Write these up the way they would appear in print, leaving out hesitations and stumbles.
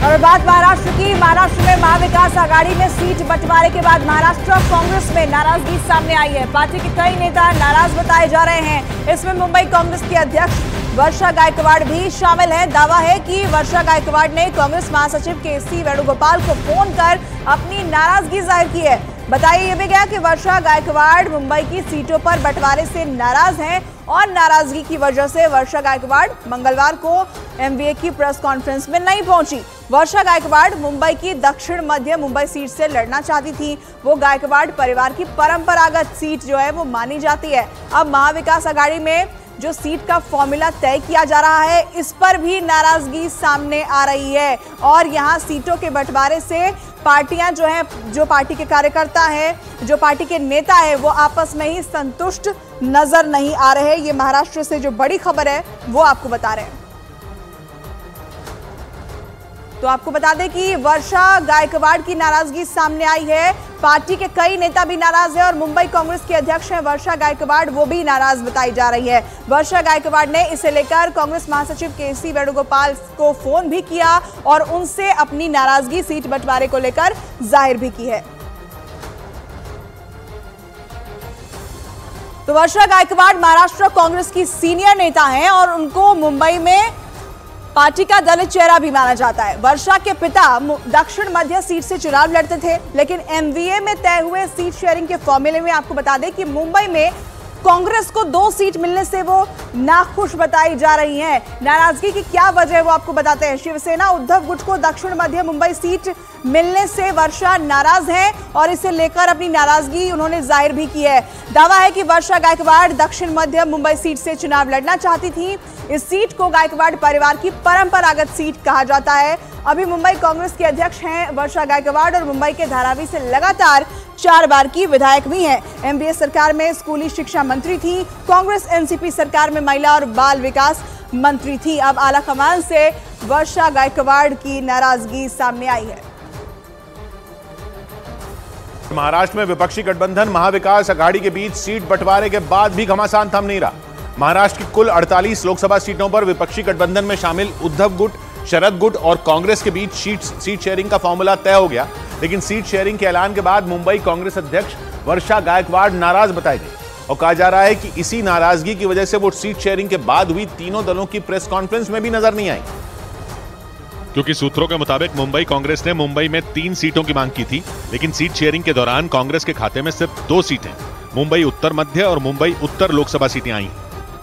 और बात महाराष्ट्र की। महाराष्ट्र में महाविकास आघाड़ी में सीट बंटवारे के बाद महाराष्ट्र कांग्रेस में नाराजगी सामने आई है। पार्टी के कई नेता नाराज बताए जा रहे हैं। इसमें मुंबई कांग्रेस की अध्यक्ष वर्षा गायकवाड़ भी शामिल है। दावा है कि वर्षा गायकवाड़ ने कांग्रेस महासचिव केसी वेणुगोपाल को फोन कर अपनी नाराजगी जाहिर की है। बताया यह भी गया कि वर्षा गायकवाड़ मुंबई की सीटों पर बंटवारे से नाराज हैं और नाराजगी की वजह से वर्षा गायकवाड़ मंगलवार को एमवीए की प्रेस कॉन्फ्रेंस में नहीं पहुंची। वर्षा गायकवाड़ मुंबई की दक्षिण मध्य मुंबई सीट से लड़ना चाहती थी। वो गायकवाड़ परिवार की परंपरागत सीट जो है वो मानी जाती है। अब महाविकास आघाड़ी में जो सीट का फॉर्मूला तय किया जा रहा है, इस पर भी नाराजगी सामने आ रही है और यहां सीटों के बंटवारे से पार्टियां जो हैं, जो पार्टी के कार्यकर्ता हैं, जो पार्टी के नेता हैं, वो आपस में ही संतुष्ट नजर नहीं आ रहे। ये महाराष्ट्र से जो बड़ी खबर है वो आपको बता रहे हैं। तो आपको बता दें कि वर्षा गायकवाड़ की नाराजगी सामने आई है। पार्टी के कई नेता भी नाराज हैं और मुंबई कांग्रेस के अध्यक्ष हैं वर्षा गायकवाड़, वो भी नाराज बताई जा रही है। वर्षा गायकवाड़ ने इसे लेकर कांग्रेस महासचिव केसी वेणुगोपाल को फोन भी किया और उनसे अपनी नाराजगी सीट बंटवारे को लेकर जाहिर भी की है। तो वर्षा गायकवाड़ महाराष्ट्र कांग्रेस की सीनियर नेता हैं और उनको मुंबई में पार्टी का दलित चेहरा भी माना जाता है। वर्षा के पिता दक्षिण मध्य सीट से चुनाव लड़ते थे, लेकिन एमवीए में तय हुए सीट शेयरिंग के फॉर्मूले में आपको बता दें कि मुंबई में कांग्रेस को 2 सीट मिलने से वो नाखुश बताई जा रही हैं। नाराजगी की क्या वजह है वो आपको बताते हैं। शिवसेना उद्धव गुट को दक्षिण मध्य मुंबई सीट मिलने से वर्षा नाराज हैं और इसे लेकर अपनी नाराजगी उन्होंने जाहिर भी की है। दावा है कि वर्षा गायकवाड़ दक्षिण मध्य मुंबई सीट से चुनाव लड़ना चाहती थी। इस सीट को गायकवाड़ परिवार की परंपरागत सीट कहा जाता है। अभी मुंबई कांग्रेस के अध्यक्ष हैं वर्षा गायकवाड़ और मुंबई के धारावी से लगातार 4 बार की विधायक भी हैं। एमडीए सरकार में स्कूली शिक्षा मंत्री थी। कांग्रेस एनसीपी सरकार में महिला और बाल विकास मंत्री थी। अब आलाकमान से वर्षा गायकवाड़ की नाराजगी सामने आई है। महाराष्ट्र में विपक्षी गठबंधन महाविकास आघाड़ी के बीच सीट बंटवारे के बाद भी घमासान थम नहीं रहा। महाराष्ट्र की कुल 48 लोकसभा सीटों पर विपक्षी गठबंधन में शामिल उद्धव गुट, शरद गुट और कांग्रेस के बीच सीट शेयरिंग का फॉर्मूला तय हो गया। लेकिन सीट शेयरिंग के ऐलान के बाद मुंबई कांग्रेस अध्यक्ष वर्षा गायकवाड़ नाराज बताई गई और कहा जा रहा है कि इसी नाराजगी की वजह से वो सीट शेयरिंग के बाद हुई तीनों दलों की प्रेस कॉन्फ्रेंस में भी नजर नहीं आई। क्योंकि सूत्रों के मुताबिक मुंबई कांग्रेस ने मुंबई में 3 सीटों की मांग की थी, लेकिन सीट शेयरिंग के दौरान कांग्रेस के खाते में सिर्फ 2 सीटें, मुंबई उत्तर मध्य और मुंबई उत्तर लोकसभा सीटें आई।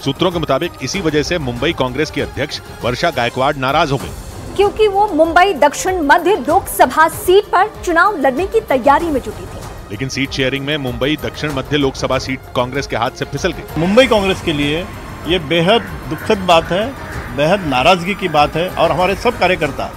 सूत्रों के मुताबिक इसी वजह से मुंबई कांग्रेस की अध्यक्ष वर्षा गायकवाड़ नाराज हो गई, क्योंकि वो मुंबई दक्षिण मध्य लोकसभा सीट पर चुनाव लड़ने की तैयारी में जुटी थी। लेकिन सीट शेयरिंग में मुंबई दक्षिण मध्य लोकसभा सीट कांग्रेस के हाथ से फिसल गई। मुंबई कांग्रेस के लिए ये बेहद दुखद बात है, बेहद नाराजगी की बात है और हमारे सब कार्यकर्ता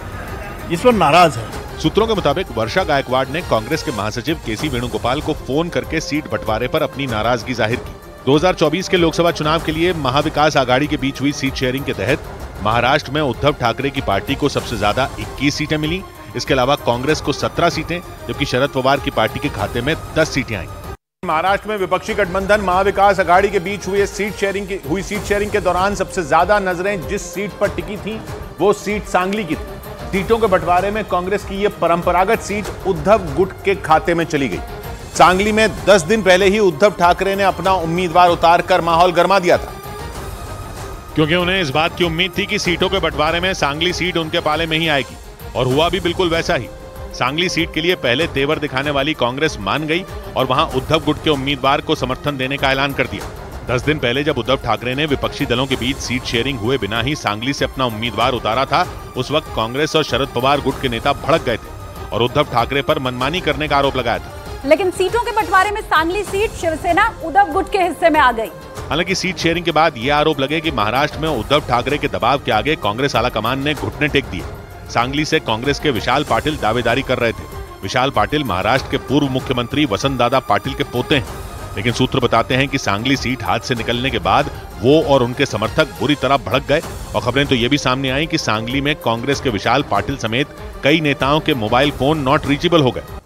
इस पर नाराज है। सूत्रों के मुताबिक वर्षा गायकवाड़ ने कांग्रेस के महासचिव केसी वेणुगोपाल को फोन करके सीट बंटवारे पर अपनी नाराजगी जाहिर की। 2024 के लोकसभा चुनाव के लिए महाविकास आघाड़ी के बीच हुई सीट शेयरिंग के तहत महाराष्ट्र में उद्धव ठाकरे की पार्टी को सबसे ज्यादा 21 सीटें मिली। इसके अलावा कांग्रेस को 17 सीटें, जबकि शरद पवार की पार्टी के खाते में 10 सीटें आई। महाराष्ट्र में विपक्षी गठबंधन महाविकास आघाड़ी के बीच हुई सीट शेयरिंग के दौरान सबसे ज्यादा नजरें जिस सीट पर टिकी थी वो सीट सांगली की थी। सीटों के बंटवारे में कांग्रेस की ये परंपरागत सीट उद्धव गुट के खाते में चली गई। सांगली में 10 दिन पहले ही उद्धव ठाकरे ने अपना उम्मीदवार उतारकर माहौल गर्मा दिया था, क्योंकि उन्हें इस बात की उम्मीद थी कि सीटों के बंटवारे में सांगली सीट उनके पाले में ही आएगी और हुआ भी बिल्कुल वैसा ही। सांगली सीट के लिए पहले तेवर दिखाने वाली कांग्रेस मान गई और वहां उद्धव गुट के उम्मीदवार को समर्थन देने का ऐलान कर दिया। 10 दिन पहले जब उद्धव ठाकरे ने विपक्षी दलों के बीच सीट शेयरिंग हुए बिना ही सांगली से अपना उम्मीदवार उतारा था, उस वक्त कांग्रेस और शरद पवार गुट के नेता भड़क गए थे और उद्धव ठाकरे पर मनमानी करने का आरोप लगाया था। लेकिन सीटों के बंटवारे में सांगली सीट शिवसेना उद्धव गुट के हिस्से में आ गई। हालांकि सीट शेयरिंग के बाद यह आरोप लगे कि महाराष्ट्र में उद्धव ठाकरे के दबाव के आगे कांग्रेस आलाकमान ने घुटने टेक दिए। सांगली से कांग्रेस के विशाल पाटिल दावेदारी कर रहे थे। विशाल पाटिल महाराष्ट्र के पूर्व मुख्यमंत्री वसंतदादा पाटिल के पोते हैं, लेकिन सूत्र बताते हैं कि सांगली सीट हाथ से निकलने के बाद वो और उनके समर्थक बुरी तरह भड़क गए और खबरें तो ये भी सामने आई कि सांगली में कांग्रेस के विशाल पाटिल समेत कई नेताओं के मोबाइल फोन नॉट रीचेबल हो गए।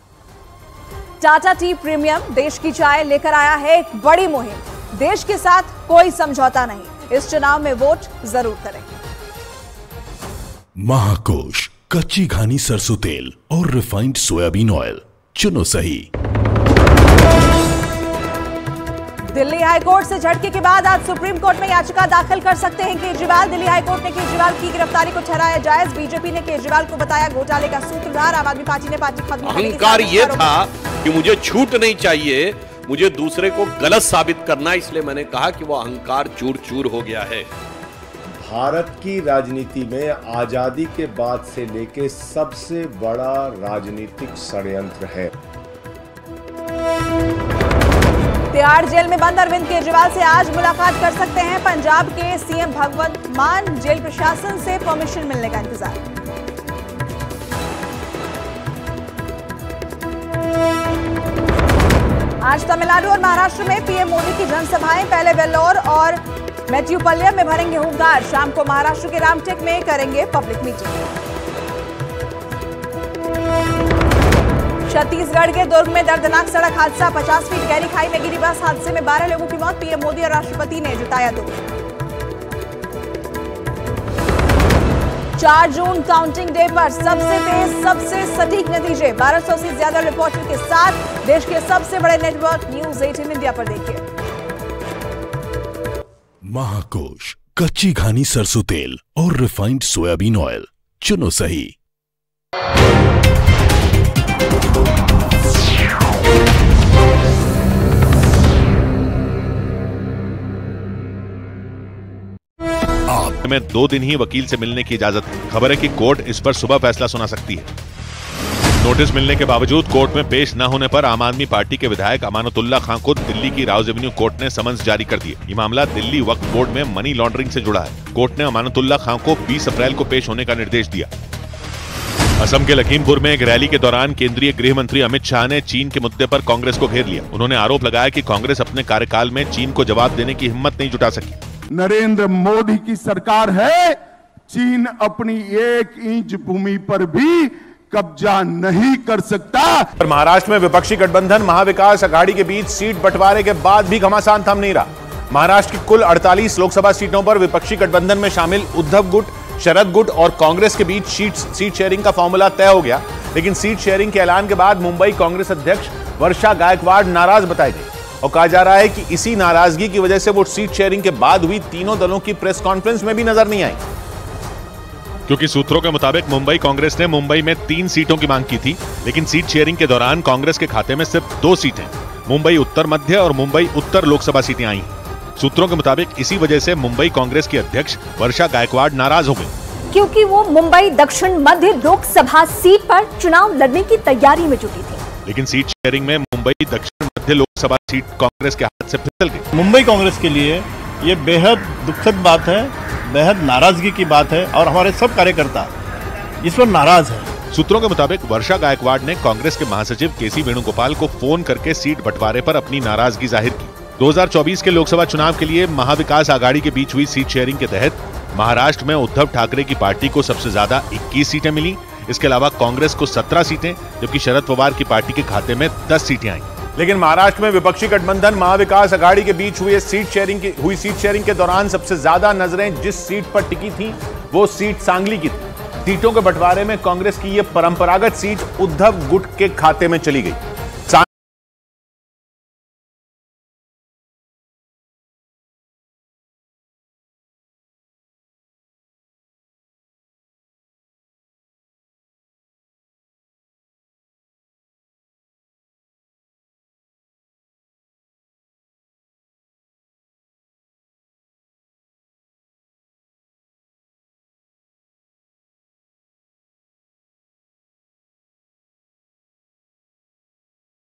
टाटा टी प्रीमियम देश की चाय लेकर आया है एक बड़ी मुहिम। देश के साथ कोई समझौता नहीं। इस चुनाव में वोट जरूर करें। महाकोश कच्ची घानी सरसों तेल और रिफाइंड सोयाबीन ऑयल, चुनो सही। दिल्ली हाईकोर्ट से झटके के बाद आज सुप्रीम कोर्ट में याचिका दाखिल कर सकते हैं केजरीवाल। दिल्ली हाईकोर्ट ने केजरीवाल की गिरफ्तारी को ठहराया जायज। बीजेपी ने केजरीवाल को बताया घोटाले का सूत्रधार। आम आदमी पार्टी ने पार्टी खत्म करने की अहंकार ये था कि मुझे छूट नहीं चाहिए, मुझे दूसरे को गलत साबित करना, इसलिए मैंने कहा कि वो अहंकार चूर चूर हो गया है। भारत की राजनीति में आजादी के बाद से लेके सबसे बड़ा राजनीतिक षड्यंत्र है। तिहाड़ जेल में बंद अरविंद केजरीवाल से आज मुलाकात कर सकते हैं पंजाब के सीएम भगवंत मान। जेल प्रशासन से परमिशन मिलने का इंतजार। आज तमिलनाडु और महाराष्ट्र में पीएम मोदी की जनसभाएं। पहले वेल्लोर और मेट्यूपल्यम में भरेंगे हुंकार। शाम को महाराष्ट्र के रामटेक में करेंगे पब्लिक मीटिंग। छत्तीसगढ़ के दुर्ग में दर्दनाक सड़क हादसा। 50 फीट गहरी खाई में गिरी बस। हादसे में 12 लोगों की मौत। पीएम मोदी और राष्ट्रपति ने जताया दुख। 4 जून काउंटिंग डे पर सबसे तेज, सबसे सटीक नतीजे। 1200 से ज्यादा रिपोर्टर के साथ देश के सबसे बड़े नेटवर्क न्यूज 18 इंडिया पर देखिए। महाकोश, कच्ची घानी सरसों तेल और रिफाइंड सोयाबीन ऑयल, चुनो सही। में 2 दिन ही वकील से मिलने की इजाजत है। खबर है कि कोर्ट इस पर सुबह फैसला सुना सकती है। नोटिस मिलने के बावजूद कोर्ट में पेश न होने पर आम आदमी पार्टी के विधायक अमानतुल्लाह खां को दिल्ली की राउज एवेन्यू कोर्ट ने समन्स जारी कर दिए। ये मामला दिल्ली वक्फ बोर्ड में मनी लॉन्ड्रिंग से जुड़ा है। कोर्ट ने अमानतुल्लाह खां को 20 अप्रैल को पेश होने का निर्देश दिया। असम के लखीमपुर में एक रैली के दौरान केंद्रीय गृह मंत्री अमित शाह ने चीन के मुद्दे पर कांग्रेस को घेर लिया। उन्होंने आरोप लगाया कि कांग्रेस अपने कार्यकाल में चीन को जवाब देने की हिम्मत नहीं जुटा सकी। नरेंद्र मोदी की सरकार है, चीन अपनी 1 इंच भूमि पर भी कब्जा नहीं कर सकता। महाराष्ट्र में विपक्षी गठबंधन महाविकास अघाड़ी के बीच सीट बंटवारे के बाद भी घमासान थम नहीं रहा। महाराष्ट्र की कुल 48 लोकसभा सीटों पर विपक्षी गठबंधन में शामिल उद्धव गुट, शरद गुट और कांग्रेस के बीच सीट शेयरिंग का फॉर्मूला तय हो गया। लेकिन सीट शेयरिंग के ऐलान के बाद मुंबई कांग्रेस अध्यक्ष वर्षा गायकवाड़ नाराज बताई गई और कहा जा रहा है कि इसी नाराजगी की वजह से वो सीट शेयरिंग के बाद हुई तीनों दलों की प्रेस कॉन्फ्रेंस में भी नजर नहीं आई। क्योंकि सूत्रों के मुताबिक मुंबई कांग्रेस ने मुंबई में 3 सीटों की मांग की थी, लेकिन सीट शेयरिंग के दौरान कांग्रेस के खाते में सिर्फ 2 सीटें, मुंबई उत्तर मध्य और मुंबई उत्तर लोकसभा सीटें आई। सूत्रों के मुताबिक इसी वजह से मुंबई कांग्रेस की अध्यक्ष वर्षा गायकवाड़ नाराज हो गई, क्योंकि वो मुंबई दक्षिण मध्य लोकसभा सीट पर चुनाव लड़ने की तैयारी में जुटी थी। लेकिन सीट शेयरिंग में मुंबई दक्षिण मध्य लोकसभा सीट कांग्रेस के हाथ से फिसल गई। मुंबई कांग्रेस के लिए ये बेहद दुखद बात है, बेहद नाराजगी की बात है और हमारे सब कार्यकर्ता इस पर नाराज है। सूत्रों के मुताबिक वर्षा गायकवाड़ ने कांग्रेस के महासचिव केसी वेणुगोपाल को फोन करके सीट बंटवारे पर अपनी नाराजगी जाहिर की। 2024 के लोकसभा चुनाव के लिए महाविकास आघाड़ी के बीच हुई सीट शेयरिंग के तहत महाराष्ट्र में उद्धव ठाकरे की पार्टी को सबसे ज्यादा 21 सीटें मिली। इसके अलावा कांग्रेस को 17 सीटें, जबकि शरद पवार की पार्टी के खाते में 10 सीटें आई। लेकिन महाराष्ट्र में विपक्षी गठबंधन महाविकास अघाड़ी के बीच हुई सीट शेयरिंग के दौरान सबसे ज्यादा नजरें जिस सीट पर टिकी थी वो सीट सांगली की थी। सीटों के बंटवारे में कांग्रेस की ये परंपरागत सीट उद्धव गुट के खाते में चली गई।